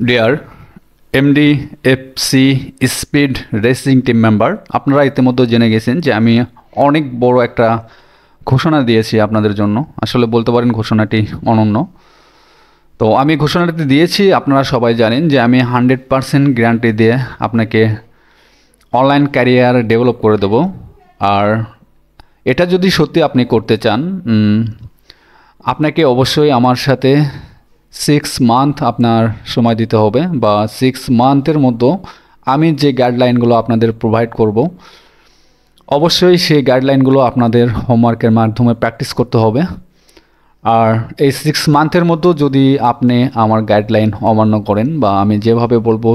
Deer MDFC speed racing team member, আপনারা ইতিমধ্যে জেনে গেছেন যে আমি অনেক বড় একটা ঘোষণা দিয়েছি আপনাদের জন্য। আসলে বলতে পারেন ঘোষণাটি অনন্য। তো আমি ঘোষণাটি দিয়েছি, আপনারা সবাই জানেন যে আমি 100% গ্যারান্টি দিয়ে আপনাকে অনলাইন ক্যারিয়ার ডেভেলপ করে দেবো। আর এটা যদি সত্যি আপনি করতে চান, আপনাকে অবশ্যই আমার সাথে 6 মান্থ আপনার সময় দিতে হবে, বা 6 মান্থের মধ্যে আমি যে গাইডলাইনগুলো আপনাদের প্রোভাইড করব, অবশ্যই সেই গাইডলাইনগুলো আপনাদের হোমওয়ার্কের মাধ্যমে প্র্যাকটিস করতে হবে। আর এই 6 মান্থের মধ্যে যদি আপনি আমার গাইডলাইন অমান্য করেন, বা আমি যেভাবে বলবো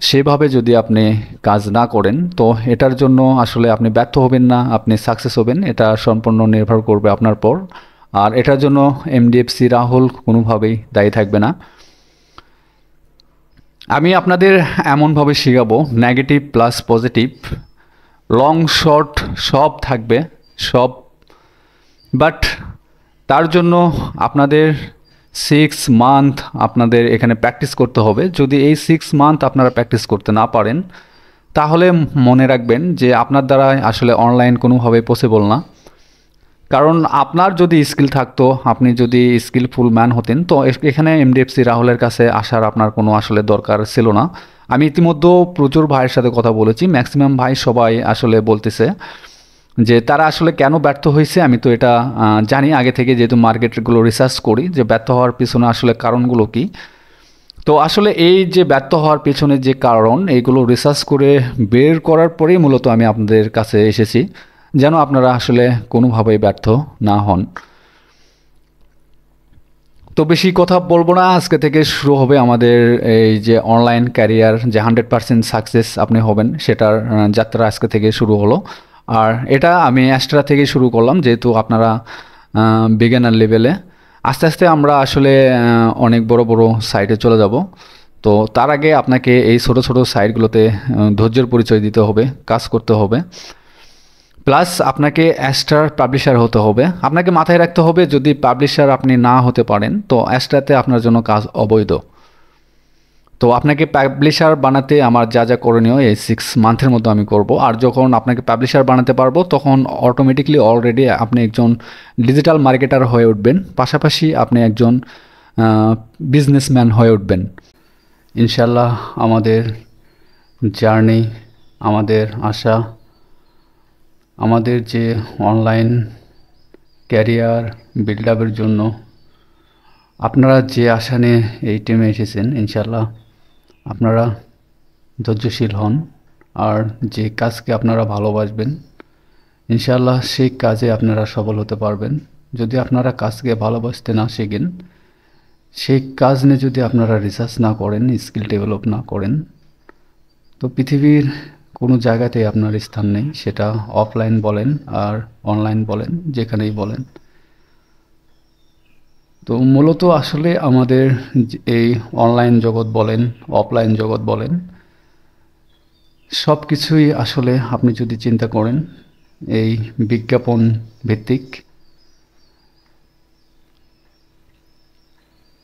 সেভাবে যদি আপনি কাজ না করেন, তো এটার জন্য আসলে আপনি ব্যর্থ হবেন না, আপনি সাকসেস হবেন, এটা সম্পূর্ণ নির্ভর করবে আপনার পর। আর এটার জন্য এমডিএফসি রাহুল কোনোভাবেই দায়ী থাকবে না। আমি আপনাদের এমনভাবে শেখাবো, negative plus positive, long short সব থাকবে, সব। বাট তার জন্য আপনাদের 6 মান্থ আপনাদের এখানে প্র্যাকটিস করতে হবে। যদি এই 6 মান্থ আপনারা প্র্যাকটিস করতে না পারেন, তাহলে মনে রাখবেন যে আপনার দ্বারা আসলে অনলাইন কোনোভাবে পসিবল না। কারণ আপনার যদি স্কিল থাকতো, আপনি যদি স্কিলফুল ম্যান হতেন, তো এখানে এমডিএফসি রাহুলের কাছে আসার আপনার কোনো আসলে দরকার ছিল না। আমি ইতিমধ্যে প্রচুর ভাইয়ের সাথে কথা বলেছি, ম্যাক্সিমাম ভাই সবাই আসলে বলতেছে যে তারা আসলে কেন ব্যর্থ হয়েছে। আমি তো এটা জানি আগে থেকে, যেহেতু মার্কেটগুলো রিসার্চ করি, যে ব্যর্থ হওয়ার পিছনে আসলে কারণগুলো কী। তো আসলে এই যে ব্যর্থ হওয়ার পেছনে যে কারণ, এইগুলো রিসার্চ করে বের করার পরেই মূলত আমি আপনাদের কাছে এসেছি, যেন আপনারা আসলে কোনোভাবেই ব্যর্থ না হন। তো বেশি কথা বলবো না, আজকে থেকে শুরু হবে আমাদের এই যে অনলাইন ক্যারিয়ার, যে 100% সাকসেস আপনি হবেন, সেটার যাত্রা আজকে থেকে শুরু হলো। আর এটা আমি অ্যাস্ট্রা থেকে শুরু করলাম, যেহেতু আপনারা বিগিনার লেভেলে। আস্তে আস্তে আমরা আসলে অনেক বড় বড় সাইটে চলে যাব। তো তার আগে আপনাকে এই ছোট ছোট সাইটগুলোতে ধৈর্যের পরিচয় দিতে হবে, কাজ করতে হবে। প্লাস আপনাকে অ্যাস্ট্রার পাবলিশার হতে হবে। আপনাকে মাথায় রাখতে হবে, যদি পাবলিশার আপনি না হতে পারেন, তো অ্যাস্ট্রাতে আপনার জন্য কাজ অবৈধ। তো আপনাকে পাবলিশার বানাতে আমার যা যা করণীয় এই 6 মান্থের মধ্যে আমি করব। আর যখন আপনাকে পাবলিশার বানাতে পারবো, তখন অটোমেটিকলি অলরেডি আপনি একজন ডিজিটাল মার্কেটার হয়ে উঠবেন, পাশাপাশি আপনি একজন বিজনেসম্যান হয়ে উঠবেন ইনশাল্লাহ। আমাদের জার্নি, আমাদের আশা, আমাদের যে অনলাইন ক্যারিয়ার বিল্ড আপের জন্য আপনারা যে আশা নিয়ে এই টিমে এসেছেন, ইনশাল্লাহ আপনারা ধৈর্যশীল হন। আর যে কাজকে আপনারা ভালোবাসবেন, ইনশাল্লাহ সেই কাজে আপনারা সফল হতে পারবেন। যদি আপনারা কাজকে ভালোবাসতে না শেখেন, সেই কাজ নিয়ে যদি আপনারা রিসার্চ না করেন, স্কিল ডেভেলপ না করেন, তো পৃথিবীর কোনো জায়গাতেই আপনার স্থান নেই। সেটা অফলাইন বলেন আর অনলাইন বলেন, যেখানেই বলেন। তো মূলত আসলে আমাদের এই অনলাইন জগৎ বলেন, অফলাইন জগৎ বলেন, সব কিছুই আসলে আপনি যদি চিন্তা করেন এই বিজ্ঞাপন ভিত্তিক।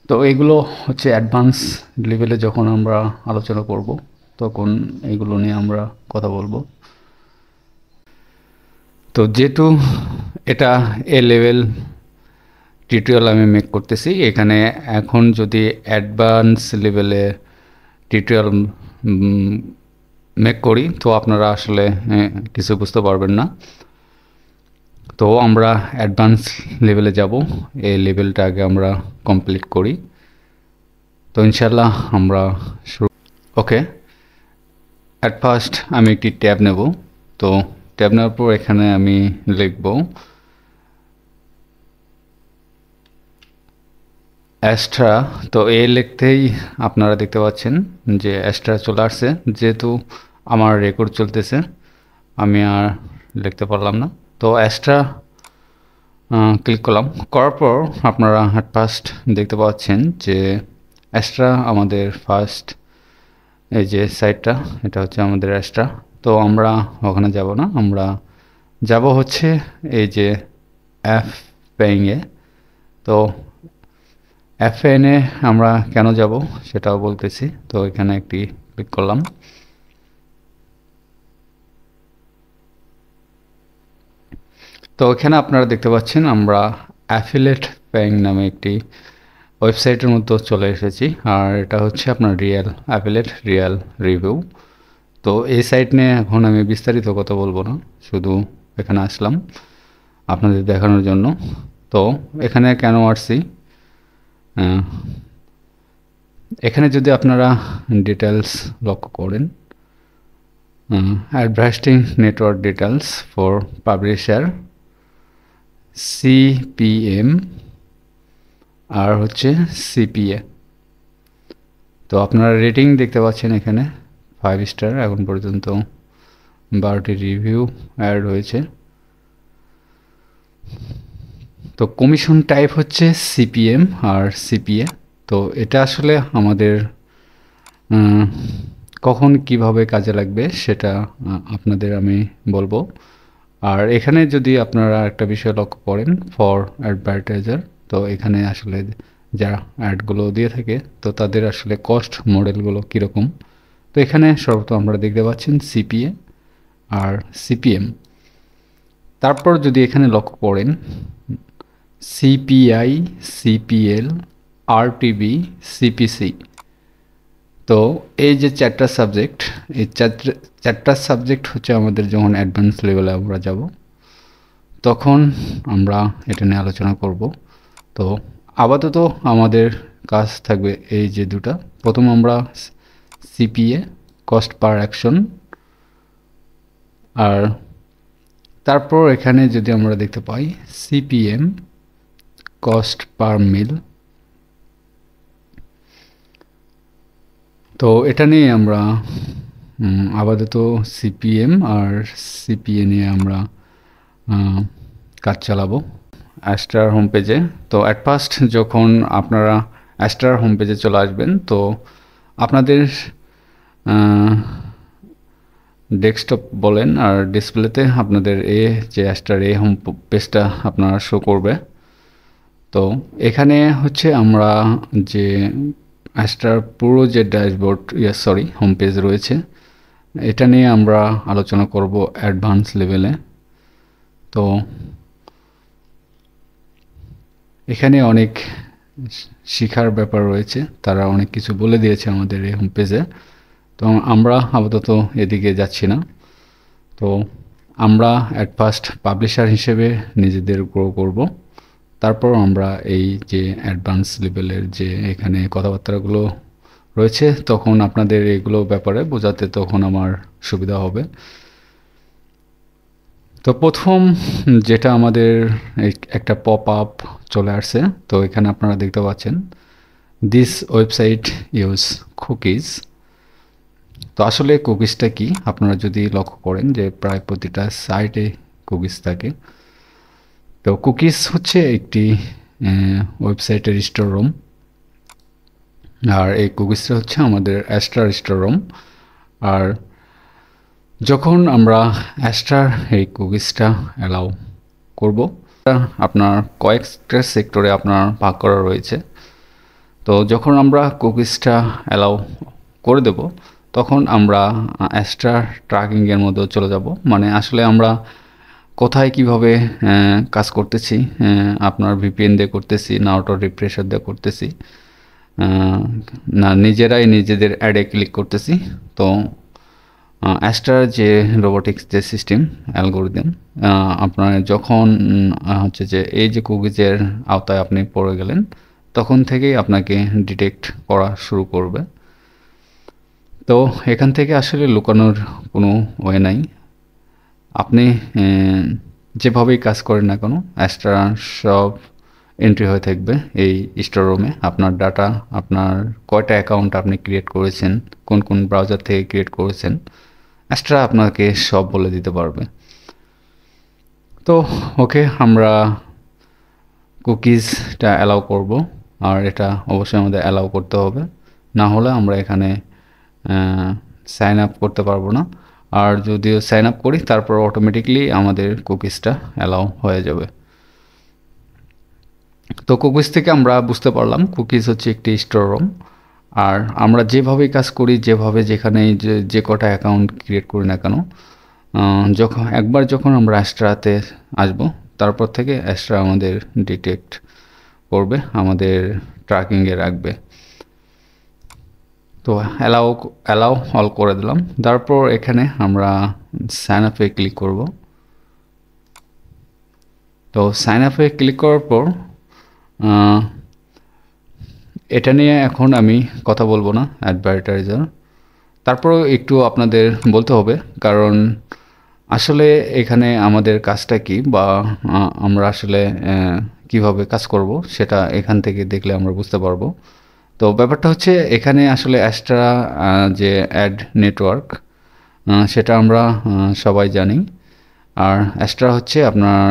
তো এগুলো হচ্ছে অ্যাডভান্স লেভেলে যখন আমরা আলোচনা করব, তখন এগুলো নিয়ে আমরা কথা বলবো। তো যেহেতু এটা এ লেভেল টিউটোরিয়াল আমি মেক করতেছি, এখানে এখন যদি অ্যাডভান্স লেভেলে টিউটোরিয়াল মেক করি, তো আপনারা আসলে কিছু বুঝতে পারবেন না। তো আমরা অ্যাডভান্স লেভেলে যাব, এই লেভেলটা আগে আমরা কমপ্লিট করি। তো ইনশাল্লাহ আমরা শুরু। ওকে, অ্যাট ফার্স্ট আমি একটি ট্যাব নেব। তো ট্যাব নেওয়ার পর এখানে আমি লিখব অ্যাস্ট্রা। তো এই লিখতেই আপনারা দেখতে পাচ্ছেন যে অ্যাস্ট্রা চলে আসছে। যেহেতু আমার রেকর্ড চলতেছে, আমি আর লিখতে পারলাম না। তো অ্যাস্ট্রা ক্লিক করলাম, করার পর আপনারা অ্যাট ফার্স্ট দেখতে পাচ্ছেন যে অ্যাস্ট্রা আমাদের ফার্স্ট এই যে সাইটটা, এটা হচ্ছে আমাদের অ্যাস্ট্রা। তো আমরা ওখানে যাব না, আমরা যাব হচ্ছে এই যে অ্যাপ পেইংয়ে। তো এফএনএ আমরা কেন যাব সেটাও বলতেছি। তো এখানে একটি ক্লিক করলাম। তো এখানে আপনারা দেখতে পাচ্ছেন আমরা অ্যাফিলেট পেইং নামে একটি ওয়েবসাইটের মধ্যে চলে এসেছি। আর এটা হচ্ছে আপনার রিয়েল অ্যাফিলেট রিয়েল রিভিউ। তো এই সাইট নিয়ে এখন আমি বিস্তারিত কথা বলবো না, শুধু এখানে আসলাম আপনাদের দেখানোর জন্য। তো এখানে কেন আসছি, এখানে যদি আপনারা ডিটেলস লক্ষ্য করেন, advertising network details for publisher CPM আর হচ্ছে সিপিএ। তো আপনারা রেটিং দেখতে পাচ্ছেন এখানে 5 স্টার, এখন পর্যন্ত 12টি রিভিউ অ্যাড হয়েছে। তো কমিশন টাইপ হচ্ছে সিপিএম আর সিপিএ। তো এটা আসলে আমাদের কখন কিভাবে কাজে লাগবে সেটা আপনাদের আমি বলবো। আর এখানে যদি আপনারা একটা বিষয় লক্ষ্য করেন, ফর অ্যাডভার্টাইজার, তো এখানে আসলে যারা অ্যাডগুলো দিয়ে থাকে তো তাদের আসলে কস্ট মডেলগুলো কীরকম। তো এখানে সর্বপ্রথম আমরা দেখতে পাচ্ছেন সিপিএ আর সিপিএম। তারপর যদি এখানে লক্ষ্য করেন সিপিআই, সিপিএল, আরটিবি, সিপিসি। তো এই যে চারটা সাবজেক্ট, এই চারটা সাবজেক্ট হচ্ছে আমাদের যখন অ্যাডভান্স লেভেলে আমরা যাব তখন আমরা এটা নিয়ে আলোচনা করব। তো আপাতত আমাদের কাজ থাকবে এই যে দুটা। প্রথম আমরা সিপিএ, কস্ট পার অ্যাকশন, আর তারপর এখানে যদি আমরা দেখতে পাই সিপিএম, কস্ট পার মিল। তো এটা নিয়ে আমরা আপাতত সিপিএম আর সিপিএ নিয়ে আমরা কাজ চালাবো অ্যাস্ট্রার হোম পেজে। তো অ্যাট ফার্স্ট যখন আপনারা অ্যাস্ট্রার হোম পেজে চলে আসবেন তো আপনাদের ডেস্কটপ বলেন আর ডিসপ্লেতে আপনাদের যে অ্যাস্ট্রার এই হোম পেজটা আপনার শো করবে। তো এখানে হচ্ছে আমরা যে অ্যাস্ট্রার পুরো যে ড্যাশবোর্ড হোম পেজ রয়েছে এটা নিয়ে আমরা আলোচনা করব অ্যাডভান্স লেভেলে। তো এখানে অনেক শেখার ব্যাপার রয়েছে, তারা অনেক কিছু বলে দিয়েছে আমাদের এই হোম পেজে। তো আমরা আপাতত এদিকে যাচ্ছি না। তো আমরা অ্যাট ফার্স্ট পাবলিশার হিসেবে নিজেদের গ্রো করব, তারপর আমরা এই যে অ্যাডভান্স লেভেলের যে এখানে কথাবার্তাগুলো রয়েছে তখন আপনাদের এগুলো ব্যাপারে বোঝাতে তখন আমার সুবিধা হবে। তো প্রথম যেটা আমাদের একটা পপ আপ চলে আসছে, তো এখানে আপনারা দেখতে পাচ্ছেন দিস ওয়েবসাইট ইউজ কুকিজ। তো আসলে কুকিজটা কি আপনারা যদি লক্ষ্য করেন যে প্রায় প্রতিটা সাইটে কুকিজ থাকে। তো কুকিজ হচ্ছে একটি ওয়েবসাইটের স্টোর রুম, আর এই কুকিজটা হচ্ছে আমাদের অ্যাস্ট্রার স্টোর রুম। আর যখন আমরা অ্যাস্ট্রার এই কুকিজটা অ্যালাউ করব, আপনার কয়েকটা সেক্টরে আপনার ভাগ করা রয়েছে। তো যখন আমরা কুকিজটা অ্যালাউ করে দেব তখন আমরা অ্যাস্ট্রার ট্র্যাকিংয়ের মধ্যে চলে যাব। মানে আসলে আমরা কোথায় কিভাবে কাজ করতেছি, আপনার ভিপিএন দিয়ে করতেছি না অটো রিফ্রেশার দিয়ে করতেছি না নিজেরাই নিজেদের অ্যাডে ক্লিক করতেছি। তো অ্যাস্ট্রার যে রোবোটিক্স যে সিস্টেম অ্যালগোরিদম, আপনার যখন হচ্ছে যে এই যে কুকিজের আওতায় আপনি পড়ে গেলেন তখন থেকেই আপনাকে ডিটেক্ট করা শুরু করবে। তো এখান থেকে আসলে লুকানোর কোনো ওয়ে নাই। আপনি যেভাবেই কাজ করেন না কেন অ্যাস্ট্রা সব এন্ট্রি হয়ে থাকবে এই স্টোর রুমে। আপনার ডাটা, আপনার কয়টা অ্যাকাউন্ট আপনি ক্রিয়েট করেছেন, কোন কোন ব্রাউজার থেকে ক্রিয়েট করেছেন, অ্যাস্ট্রা আপনাকে সব বলে দিতে পারবে। তো ওকে, আমরা কুকিজটা অ্যালাউ করব, আর এটা অবশ্যই আমাদের অ্যালাউ করতে হবে, না হলে আমরা এখানে সাইন আপ করতে পারবো না। আর যদিও সাইন আপ করি তারপর অটোমেটিকলি আমাদের কুকিজটা অ্যালাউ হয়ে যাবে। তো কুকিজ থেকে আমরা বুঝতে পারলাম কুকিজ হচ্ছে একটি স্টোর রুম। আর আমরা যেভাবে কাজ করি, যেভাবে যেখানে যে কটা অ্যাকাউন্ট ক্রিয়েট করি না কেন, যখন আমরা অ্যাস্ট্রাতে আসব, তারপর থেকে অ্যাস্ট্রা আমাদের ডিটেক্ট করবে, আমাদের ট্র্যাকিংয়ে রাখবে। তো অ্যালাউ অল করে দিলাম। তারপর এখানে আমরা সাইন আপে ক্লিক করব। তো সাইন আপে ক্লিক করার পর এটা নিয়ে এখন আমি কথা বলবো না, অ্যাডভার্টাইজার। তারপরেও একটু আপনাদের বলতে হবে, কারণ আসলে এখানে আমাদের কাজটা কি, বা আমরা আসলে কিভাবে কাজ করব, সেটা এখান থেকে দেখলে আমরা বুঝতে পারবো। তো ব্যাপারটা হচ্ছে এখানে আসলে অ্যাস্ট্রা যে অ্যাড নেটওয়ার্ক, সেটা আমরা সবাই জানি। আর অ্যাস্ট্রা হচ্ছে আপনার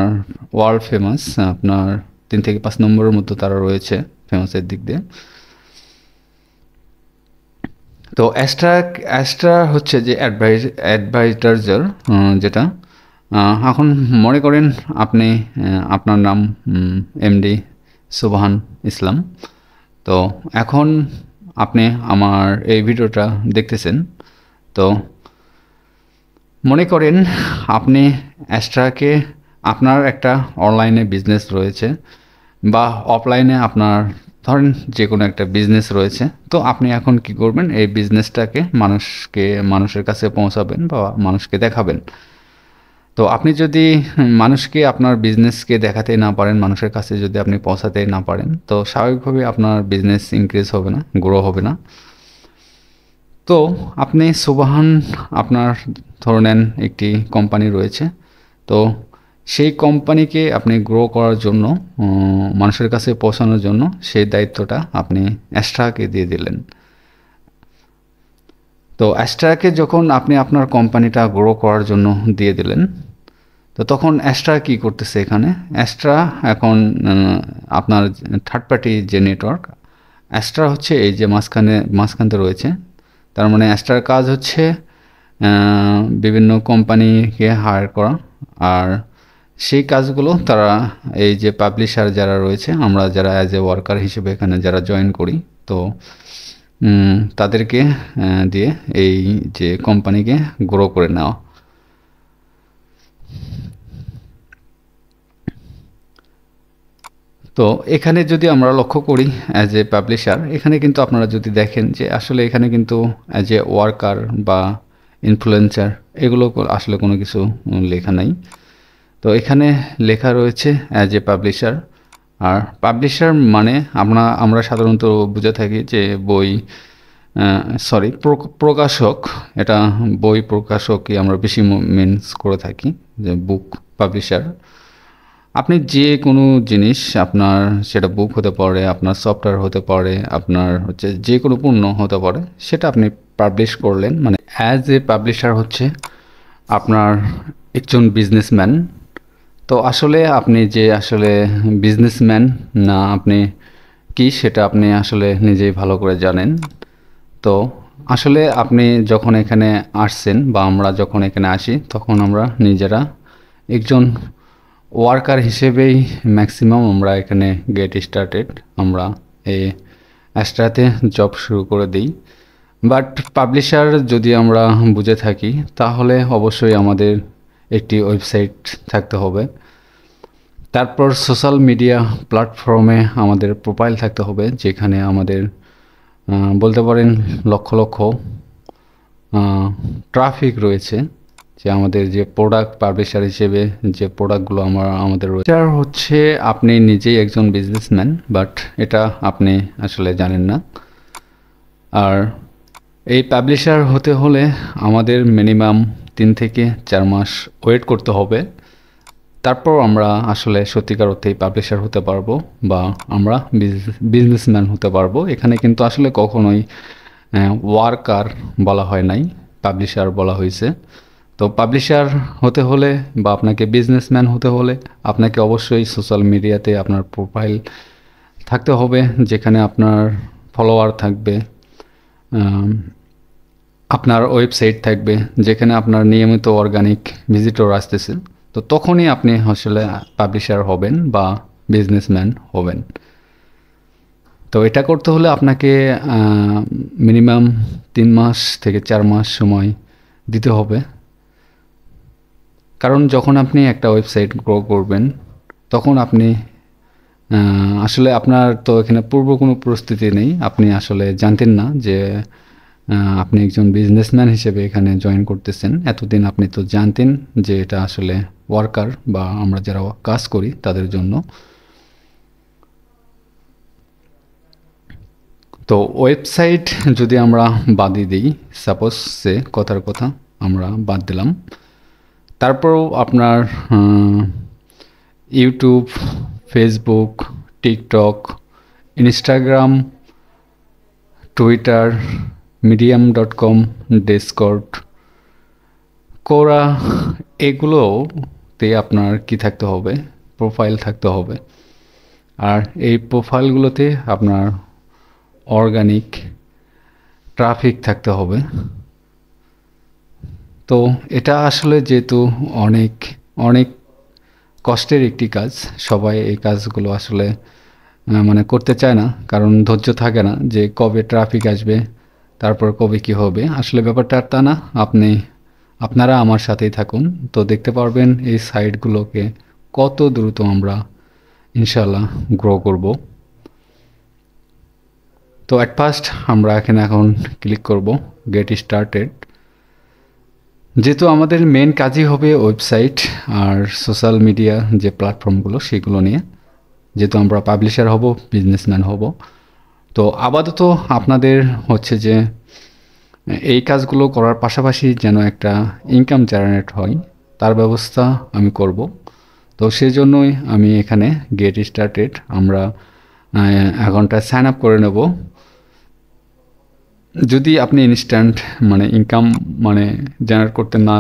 ওয়ার্ল্ড ফেমাস, আপনার 3 থেকে 5 নম্বরের মধ্যে তারা রয়েছে ফেমাসের দিক দিয়ে। তো অ্যাস্ট্রা হচ্ছে যে অ্যাডভার্টাইজার, যেটা এখন মনে করেন আপনি আপনার নাম এমডি সুবহান ইসলাম। তো এখন আপনি আমার এই ভিডিওটা দেখতেছেন। তো মনে করেন আপনি অ্যাস্ট্রাকে, আপনার একটা অনলাইনে বিজনেস রয়েছে বা অফলাইনে আপনার ধরেন যে কোনো একটা বিজনেস রয়েছে। তো আপনি এখন কি করবেন, এই বিজনেসটাকে মানুষের কাছে পৌঁছাবেন বা মানুষকে দেখাবেন। তো আপনি যদি মানুষকে আপনার বিজনেসকে দেখাতে না পারেন, মানুষের কাছে যদি আপনি পৌঁছাতে না পারেন, তো স্বাভাবিকভাবে আপনার বিজনেস ইনক্রিজ হবে না, গ্রো হবে না। তো আপনি সুবহান, আপনার ধরে নেন একটি কোম্পানি রয়েছে। তো সেই কোম্পানিকে আপনি গ্রো করার জন্য, মানুষের কাছে পৌঁছানোর জন্য সেই দায়িত্বটা আপনি অ্যাস্ট্রাকে দিয়ে দিলেন। তো অ্যাস্ট্রাকে যখন আপনি আপনার কোম্পানিটা গ্রো করার জন্য দিয়ে দিলেন, তো তখন অ্যাস্ট্রা কী করতেছে এখানে, অ্যাস্ট্রা এখন আপনার থার্ড পার্টি যে নেটওয়ার্ক, অ্যাস্ট্রা হচ্ছে এই যে মাঝখানতে রয়েছে। তার মানে অ্যাস্ট্রার কাজ হচ্ছে বিভিন্ন কোম্পানিকে হায়ার করা। আর সেই কাজগুলো তারা, এই যে পাবলিশার যারা রয়েছে, আমরা যারা অ্যাজ এ ওয়ার্কার হিসেবে এখানে যারা জয়েন করি, তো তাদেরকে দিয়ে এই যে কোম্পানিকে গ্রো করে নেওয়া। তো এখানে যদি আমরা লক্ষ্য করি অ্যাজ এ পাবলিশার, এখানে কিন্তু আপনারা যদি দেখেন যে আসলে এখানে কিন্তু অ্যাজ এ ওয়ার্কার বা ইনফ্লুয়েন্সার এগুলো আসলে কোনো কিছু লেখা নাই। তো এখানে লেখা রয়েছে অ্যাজ এ পাবলিশার। আর পাবলিশার মানে আমরা সাধারণত বুঝে থাকি যে প্রকাশক। এটা বই প্রকাশকই আমরা বেশি মিনস করে থাকি, যে বুক পাবলিশার। আপনি যে কোনো জিনিস, আপনার সেটা বুক হতে পারে, আপনার সফটওয়্যার হতে পারে, আপনার হচ্ছে যে কোনো পণ্য হতে পারে, সেটা আপনি পাবলিশ করলেন। মানে অ্যাজ এ পাবলিশার হচ্ছে আপনার একজন বিজনেসম্যান। তো আসলে আপনি যে আসলে বিজনেসম্যান না আপনি কি, সেটা আপনি আসলে নিজেই ভালো করে জানেন। তো আসলে আপনি যখন এখানে আসছেন বা আমরা যখন এখানে আসি, তখন আমরা নিজেরা একজন ওয়ার্কার হিসেবেই ম্যাক্সিমাম আমরা এখানে গেট স্টার্টেড, আমরা এই অ্যাস্ট্রাতে জব শুরু করে দিই। বাট পাবলিশার যদি আমরা বুঝে থাকি, তাহলে অবশ্যই আমাদের একটি ওয়েবসাইট থাকতে হবে। তারপর সোশ্যাল মিডিয়া প্ল্যাটফর্মে আমাদের প্রোফাইল থাকতে হবে, যেখানে আমাদের বলতে পারেন লক্ষ লক্ষ ট্রাফিক রয়েছে, যে আমাদের যে প্রোডাক্ট পাবলিশার হিসেবে যে প্রোডাক্টগুলো আমাদের রয়েছে। আর হচ্ছে আপনি নিজেই একজন বিজনেসম্যান, বাট এটা আপনি আসলে জানেন না। আর এই পাবলিশার হতে হলে আমাদের মিনিমাম 3 থেকে 4 মাস ওয়েট করতে হবে। তারপর আমরা আসলে সত্যিকার অর্থেই পাবলিশার হতে পারবো বা আমরা বিজনেসম্যান হতে পারবো। এখানে কিন্তু আসলে কখনোই ওয়ার্কার বলা হয় নাই, পাবলিশার বলা হয়েছে। তো পাবলিশার হতে হলে বা আপনাকে বিজনেসম্যান হতে হলে আপনাকে অবশ্যই সোশ্যাল মিডিয়াতে আপনার প্রোফাইল থাকতে হবে, যেখানে আপনার ফলোয়ার থাকবে, আপনার ওয়েবসাইট থাকবে, যেখানে আপনার নিয়মিত অর্গানিক ভিজিটর আসতেছে। তো তখনই আপনি আসলে পাবলিশার হবেন বা বিজনেসম্যান হবেন। তো এটা করতে হলে আপনাকে মিনিমাম 3 মাস থেকে 4 মাস সময় দিতে হবে। কারণ যখন আপনি একটা ওয়েবসাইট গ্রো করবেন তখন আপনি আসলে আপনার তো এখানে পূর্ব কোনো প্রস্তুতি নেই। আপনি আসলে জানতেন না যে আপনি একজন বিজনেসম্যান হিসেবে এখানে জয়েন করতেছেন। এতদিন আপনি তো জানতেন যে এটা আসলে ওয়ার্কার বা আমরা যারা কাজ করি তাদের জন্য। তো ওয়েবসাইট যদি আমরা বাদই দিই, সাপোজ সে কথার কথা আমরা বাদ দিলাম, তারপরও আপনার YouTube, Facebook, TikTok, Instagram, Twitter, medium.com, Discord, কোরা, এগুলোতে আপনার কি থাকতে হবে? প্রোফাইল থাকতে হবে। আর এই প্রোফাইলগুলোতে আপনার অর্গানিক ট্রাফিক থাকতে হবে। তো এটা আসলে যেহেতু অনেক অনেক কষ্টের একটি কাজ, সবাই এই কাজগুলো আসলে মানে করতে চায় না, কারণ ধৈর্য থাকে না যে কবে ট্রাফিক আসবে, তারপর কবে কি হবে। আসলে ব্যাপারটা আর তা না। আপনারা আমার সাথেই থাকুন, তো দেখতে পারবেন এই সাইটগুলোকে কত দ্রুত আমরা ইনশাল্লাহ গ্রো করব। তো অ্যাট ফার্স্ট আমরা এখানে এখন ক্লিক করব গেট স্টার্টেড। যেহেতু আমাদের মেন কাজই হবে ওয়েবসাইট আর সোশ্যাল মিডিয়া যে প্ল্যাটফর্মগুলো সেগুলো নিয়ে, যেহেতু আমরা পাবলিশার হব, বিজনেসম্যান হব। তো আপাতত আপনাদের হচ্ছে যে এই কাজগুলো করার পাশাপাশি যেন একটা ইনকাম জেনারেট হয় তার ব্যবস্থা আমি করব। তো সেজন্যই আমি এখানে গেট স্টার্টেড আমরা অ্যাকাউন্টটা সাইন আপ করে নেব। যদি আপনি ইনস্ট্যান্ট মানে ইনকাম মানে জেনারেট করতে না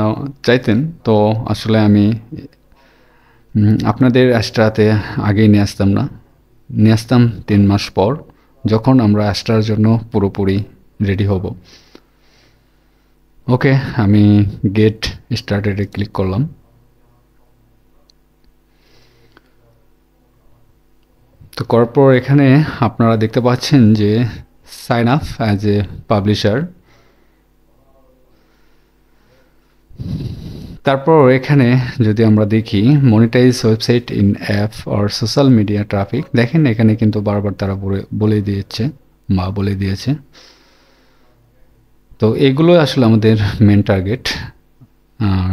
চাইতেন, তো আসলে আমি আপনাদের অ্যাস্ট্রাতে আগেই নিয়ে আসতাম না, নিয়ে আসতাম 3 মাস পর, যখন আমরা অ্যাস্ট্রার জন্য পুরোপুরি রেডি হব। ওকে, আমি গেট স্টার্টেডে ক্লিক করলাম। তো করার পর এখানে আপনারা দেখতে পাচ্ছেন যে sign up as a publisher. তারপর এখানে যদি আমরা দেখি monetize website in app or social media traffic, দেখেন এখানে কিন্তু বারবার তারা বলে দিয়েছে। তো এগুলো আসলে আমাদের মেন টার্গেট। আর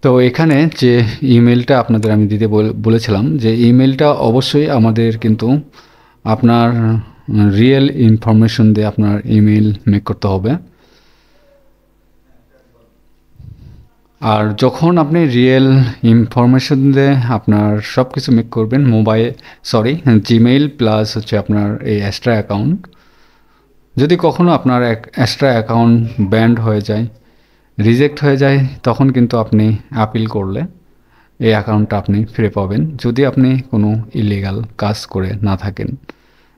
তো এখানে যে ইমেলটা আপনাদের আমি দিতে বলেছিলাম, যে ইমেলটা অবশ্যই আমাদের কিন্তু আপনার রিয়েল ইনফরমেশন দিয়ে আপনার ইমেল মেক করতে হবে। আর যখন আপনি রিয়েল ইনফরমেশন দিয়ে আপনার সব কিছু মেক করবেন, জিমেইল প্লাস হচ্ছে আপনার এই এক্সট্রা অ্যাকাউন্ট, যদি কখনো আপনার এক্সট্রা অ্যাকাউন্ট ব্যান্ড হয়ে যায়, রিজেক্ট হয়ে যায়, তখন কিন্তু আপনি আপিল করলে এই অ্যাকাউন্টটা আপনি ফিরে পাবেন, যদি আপনি কোনো ইলিগাল কাজ করে না থাকেন।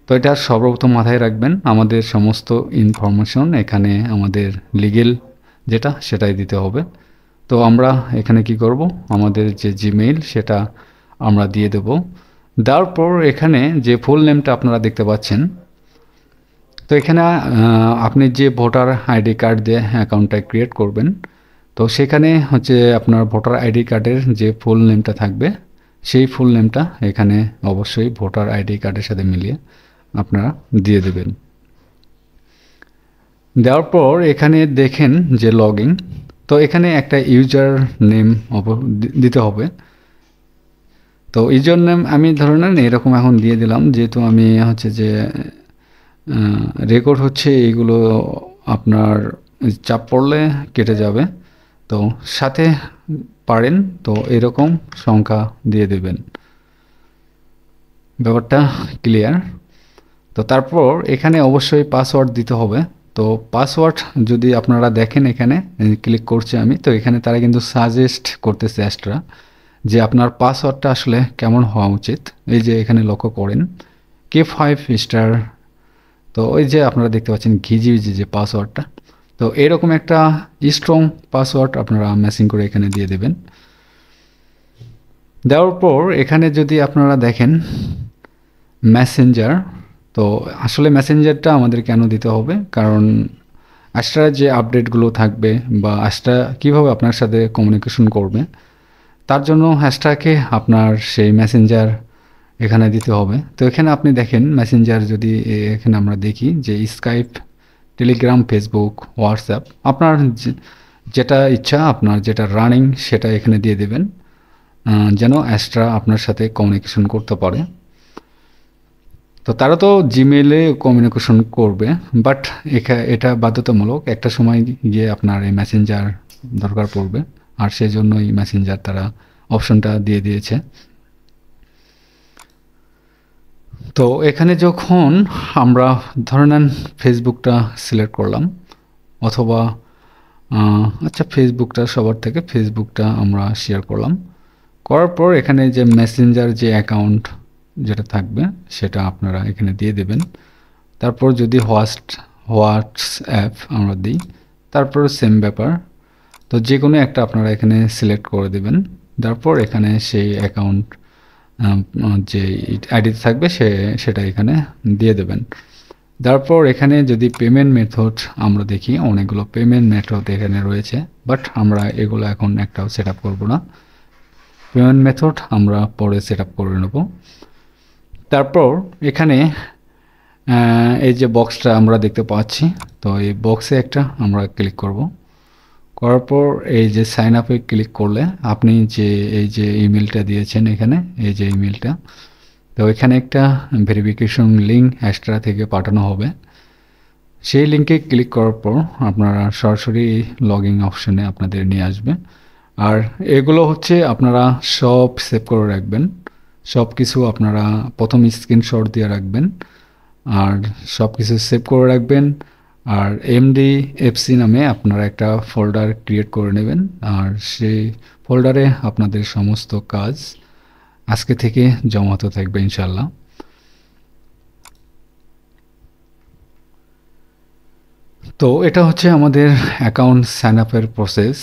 তো এটা সর্বপ্রথম মাথায় রাখবেন, আমাদের সমস্ত ইনফরমেশন এখানে আমাদের লিগেল যেটা সেটাই দিতে হবে। তো আমরা এখানে কি করব, আমাদের যে জিমেইল সেটা আমরা দিয়ে দেব। তারপর এখানে যে ফুল নেমটা আপনারা দেখতে পাচ্ছেন, তো এখানে আপনি যে ভোটার আইডি কার্ড দিয়ে অ্যাকাউন্টটা ক্রিয়েট করবেন, তো সেখানে হচ্ছে আপনার ভোটার আইডি কার্ডের যে ফুল নেমটা থাকবে সেই ফুল নেমটা এখানে অবশ্যই ভোটার আইডি কার্ডের সাথে মিলিয়ে আপনারা দিয়ে দেবেন। দেওয়ার পর এখানে দেখেন যে লগইন, তো এখানে একটা ইউজার নেম দিতে হবে। তো ইউজার নেম আমি ধরে নেন এরকম এখন দিয়ে দিলাম, যেহেতু আমি হচ্ছে যে রেকর্ড হচ্ছে এইগুলো আপনার চাপ পড়লে কেটে যাবে, তো সাথে পারেন তো এরকম সংখ্যা দিয়ে দেবেন। ব্যাপারটা ক্লিয়ার? তো তারপর এখানে অবশ্যই পাসওয়ার্ড দিতে হবে। তো পাসওয়ার্ড যদি আপনারা দেখেন এখানে ক্লিক করছি আমি, তো এখানে তারা কিন্তু সাজেস্ট করতেছে এক্সট্রা যে আপনার পাসওয়ার্ডটা আসলে কেমন হওয়া উচিত। এই যে এখানে লক্ষ্য করেন K5 স্টার, তো ওই যে আপনারা দেখতে পাচ্ছেন ঘিজি যে পাসওয়ার্ডটা, তো এরকম একটা স্ট্রং পাসওয়ার্ড আপনারা ম্যাচিং করে এখানে দিয়ে দেবেন। দেওয়ার পর এখানে যদি আপনারা দেখেন মেসেঞ্জার, তো আসলে মেসেঞ্জারটা আমাদের কেন দিতে হবে, কারণ আস্ট্রা যে আপডেটগুলো থাকবে বা আস্ট্রা কীভাবে আপনার সাথে কমিউনিকেশন করবে তার জন্য হ্যাশট্যাগে আপনার সেই মেসেঞ্জার এখানে দিতে হবে। তো এখানে আপনি দেখেন মেসেঞ্জার যদি এখানে আমরা দেখি যে স্কাইপ, টেলিগ্রাম, ফেসবুক, হোয়াটসঅ্যাপ, আপনার যেটা ইচ্ছা, আপনার যেটা রানিং সেটা এখানে দিয়ে দেবেন যেন অ্যাস্ট্রা আপনার সাথে কমিউনিকেশন করতে পারে। তো তারা তো জিমেলে কমিউনিকেশন করবে, বাট এটা বাধ্যতামূলক একটা সময় গিয়ে আপনার এই মেসেঞ্জার দরকার পড়বে, আর সেই জন্য এই মেসেঞ্জার তারা অপশনটা দিয়ে দিয়েছে। তো এখানে যখন আমরা ধরে নেন ফেসবুকটা সিলেক্ট করলাম, অথবা আচ্ছা ফেসবুকটা সবার থেকে ফেসবুকটা আমরা শেয়ার করলাম, করার পর এখানে যে মেসেঞ্জার যে অ্যাকাউন্ট যেটা থাকবে সেটা আপনারা এখানে দিয়ে দেবেন। তারপর যদি হোয়াটসঅ্যাপ আমরা দিই, তারপর সেম ব্যাপার, তো যে কোনো একটা আপনারা এখানে সিলেক্ট করে দেবেন। তারপর এখানে সেই অ্যাকাউন্ট যে আইডি থাকবে সেটা এখানে দিয়ে দেবেন। তারপর এখানে যদি পেমেন্ট মেথড আমরা দেখি, অনেকগুলো পেমেন্ট মেথড এখানে রয়েছে, বাট আমরা এগুলো এখন একটাও সেট আপ করবো না। পেমেন্ট মেথড আমরা পরে সেট আপ করে নেব। তারপর এখানে এই যে বক্সটা আমরা দেখতে পাচ্ছি, তো এই বক্সে একটা আমরা ক্লিক করব। করার পর এই যে সাইন আপে ক্লিক করলে আপনি যে এই যে ইমেলটা দিয়েছেন এখানে, এই যে ইমেলটা, তো এখানে একটা ভেরিফিকেশন লিঙ্ক অ্যাস্ট্রা থেকে পাঠানো হবে। সেই লিঙ্কে ক্লিক করার পর আপনারা সরাসরি লগ ইন অপশনে আপনাদের নিয়ে আসবে। আর এগুলো হচ্ছে আপনারা সব সেভ করে রাখবেন, সব কিছু আপনারা প্রথম স্ক্রিনশট দিয়ে রাখবেন, আর সব কিছু সেভ করে রাখবেন। আর MDFC নামে আপনারা একটা ফোল্ডার ক্রিয়েট করে নেবেন, আর সেই ফোল্ডারে আপনাদের সমস্ত কাজ আজকে থেকে জমাতে থাকবে ইনশাল্লাহ। তো এটা হচ্ছে আমাদের অ্যাকাউন্ট সাইন আপের প্রসেস।